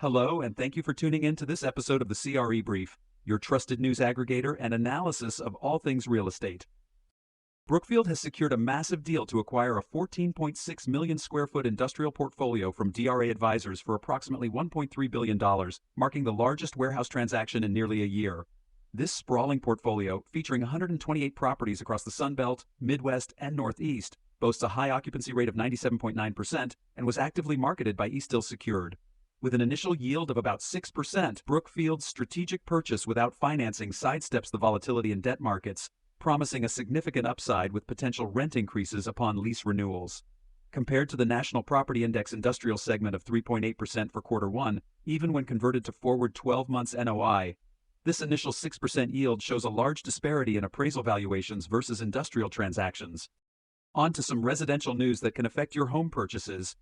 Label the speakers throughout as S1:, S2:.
S1: Hello, and thank you for tuning in to this episode of the CRE Brief, your trusted news aggregator and analysis of all things real estate. Brookfield has secured a massive deal to acquire a 14.6 million square foot industrial portfolio from DRA Advisors for approximately $1.3 billion, marking the largest warehouse transaction in nearly a year. This sprawling portfolio, featuring 128 properties across the Sun Belt, Midwest, and Northeast, boasts a high occupancy rate of 97.9% and was actively marketed by Eastdil Secured. With an initial yield of about 6%, Brookfield's strategic purchase without financing sidesteps the volatility in debt markets, promising a significant upside with potential rent increases upon lease renewals. Compared to the National Property Index industrial segment of 3.8% for Q1, even when converted to forward 12 months NOI, this initial 6% yield shows a large disparity in appraisal valuations versus industrial transactions. On to some residential news that can affect your home purchases.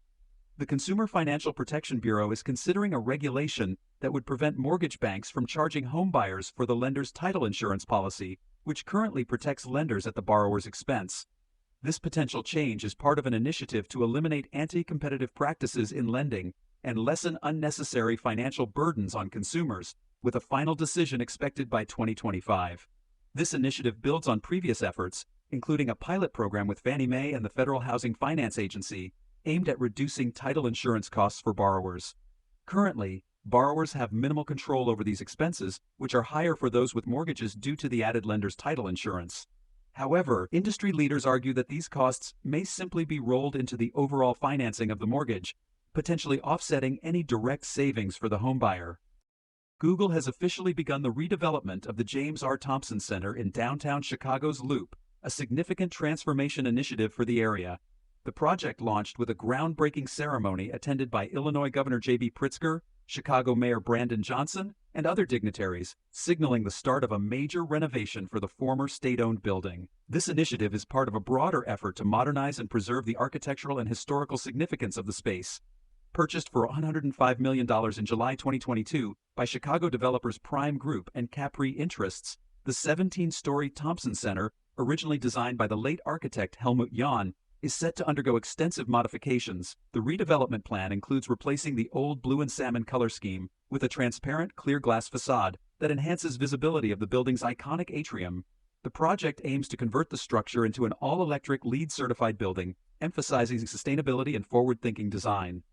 S1: The Consumer Financial Protection Bureau is considering a regulation that would prevent mortgage banks from charging homebuyers for the lender's title insurance policy, which currently protects lenders at the borrower's expense. This potential change is part of an initiative to eliminate anti-competitive practices in lending and lessen unnecessary financial burdens on consumers, with a final decision expected by 2025. This initiative builds on previous efforts, including a pilot program with Fannie Mae and the Federal Housing Finance Agency, aimed at reducing title insurance costs for borrowers. Currently, borrowers have minimal control over these expenses, which are higher for those with mortgages due to the added lender's title insurance. However, industry leaders argue that these costs may simply be rolled into the overall financing of the mortgage, potentially offsetting any direct savings for the homebuyer. Google has officially begun the redevelopment of the James R. Thompson Center in downtown Chicago's Loop, a significant transformation initiative for the area. The project launched with a groundbreaking ceremony attended by Illinois Governor J.B. Pritzker, Chicago Mayor Brandon Johnson, and other dignitaries, signaling the start of a major renovation for the former state-owned building. This initiative is part of a broader effort to modernize and preserve the architectural and historical significance of the space. Purchased for $105 million in July 2022 by Chicago developers Prime Group and CRE Interests, the 17-story Thompson Center, originally designed by the late architect Helmut Jahn, is set to undergo extensive modifications. The redevelopment plan includes replacing the old blue and salmon color scheme with a transparent clear glass facade that enhances visibility of the building's iconic atrium. The project aims to convert the structure into an all-electric LEED-certified building, emphasizing sustainability and forward-thinking design.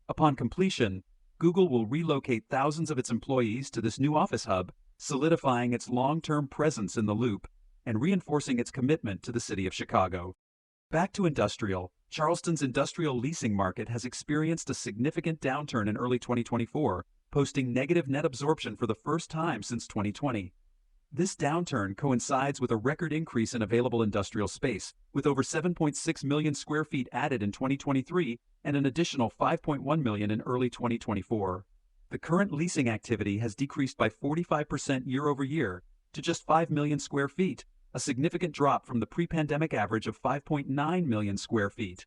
S1: Upon completion, Google will relocate thousands of its employees to this new office hub, solidifying its long-term presence in the Loop and reinforcing its commitment to the city of Chicago. Back to industrial, Charleston's industrial leasing market has experienced a significant downturn in early 2024, posting negative net absorption for the first time since 2020. This downturn coincides with a record increase in available industrial space, with over 7.6 million square feet added in 2023 and an additional 5.1 million in early 2024. The current leasing activity has decreased by 45% year over year to just 5 million square feet, a significant drop from the pre-pandemic average of 5.9 million square feet.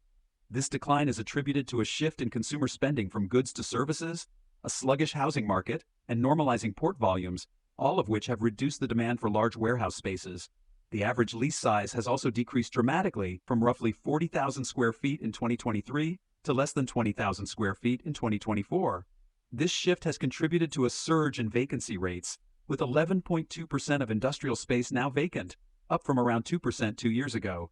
S1: This decline is attributed to a shift in consumer spending from goods to services, a sluggish housing market, and normalizing port volumes, all of which have reduced the demand for large warehouse spaces. The average lease size has also decreased dramatically from roughly 40,000 square feet in 2023 to less than 20,000 square feet in 2024. This shift has contributed to a surge in vacancy rates, with 11.2% of industrial space now vacant, up from around 2% 2 years ago.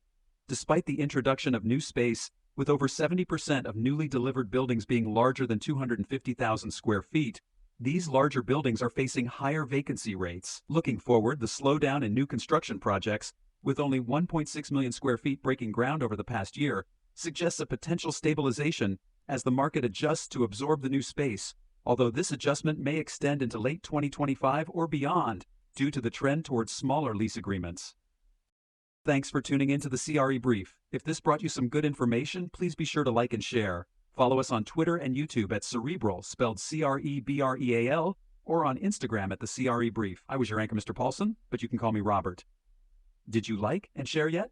S1: Despite the introduction of new space, with over 70% of newly delivered buildings being larger than 250,000 square feet, these larger buildings are facing higher vacancy rates. Looking forward, the slowdown in new construction projects, with only 1.6 million square feet breaking ground over the past year, suggests a potential stabilization as the market adjusts to absorb the new space, although this adjustment may extend into late 2025 or beyond due to the trend towards smaller lease agreements. Thanks for tuning in to the CRE Brief. If this brought you some good information, please be sure to like and share. Follow us on Twitter and YouTube at Cerebral, spelled C-R-E-B-R-E-A-L, or on Instagram at the CRE Brief. I was your anchor, Mr. Paulson, but you can call me Robert. Did you like and share yet?